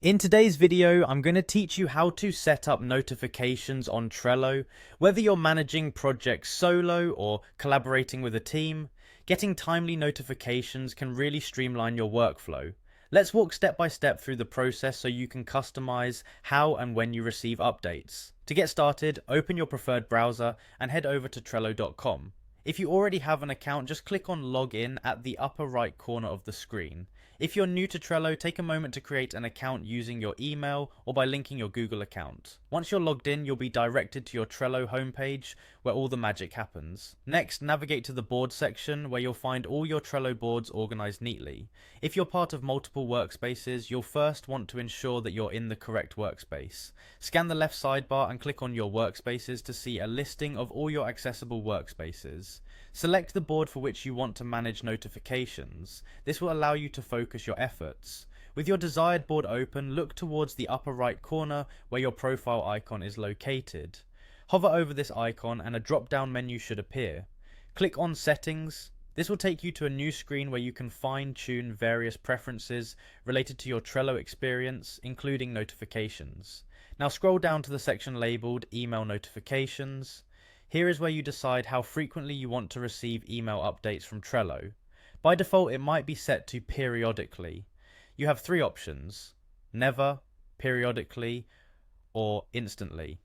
In today's video, I'm going to teach you how to set up notifications on Trello. Whether you're managing projects solo or collaborating with a team, getting timely notifications can really streamline your workflow. Let's walk step by step through the process so you can customize how and when you receive updates. To get started, open your preferred browser and head over to Trello.com. If you already have an account, just click on Login at the upper right corner of the screen. If you're new to Trello, take a moment to create an account using your email or by linking your Google account. Once you're logged in, you'll be directed to your Trello homepage where all the magic happens. Next, navigate to the board section where you'll find all your Trello boards organized neatly. If you're part of multiple workspaces, you'll first want to ensure that you're in the correct workspace. Scan the left sidebar and click on your workspaces to see a listing of all your accessible workspaces. Select the board for which you want to manage notifications. This will allow you to focus your efforts. With your desired board open, look towards the upper right corner where your profile icon is located. Hover over this icon and a drop-down menu should appear. Click on Settings. This will take you to a new screen where you can fine-tune various preferences related to your Trello experience, including notifications. Now scroll down to the section labeled Email Notifications. Here is where you decide how frequently you want to receive email updates from Trello. By default, it might be set to periodically. You have three options: never, periodically, or instantly.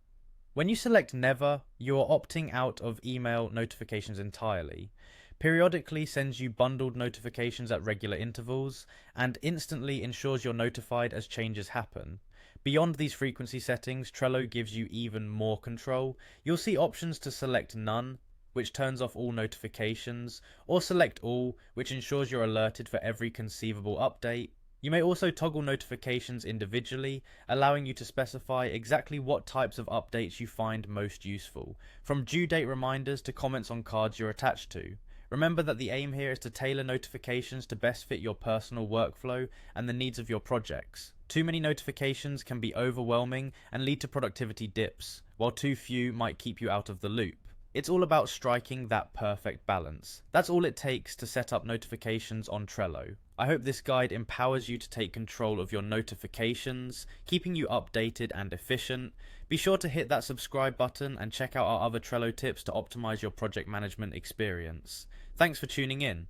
When you select never, you are opting out of email notifications entirely. Periodically sends you bundled notifications at regular intervals, and instantly ensures you're notified as changes happen. Beyond these frequency settings, Trello gives you even more control. You'll see options to select none, which turns off all notifications, or select all, which ensures you're alerted for every conceivable update. You may also toggle notifications individually, allowing you to specify exactly what types of updates you find most useful, from due date reminders to comments on cards you're attached to. Remember that the aim here is to tailor notifications to best fit your personal workflow and the needs of your projects. Too many notifications can be overwhelming and lead to productivity dips, while too few might keep you out of the loop. It's all about striking that perfect balance. That's all it takes to set up notifications on Trello. I hope this guide empowers you to take control of your notifications, keeping you updated and efficient. Be sure to hit that subscribe button and check out our other Trello tips to optimize your project management experience. Thanks for tuning in.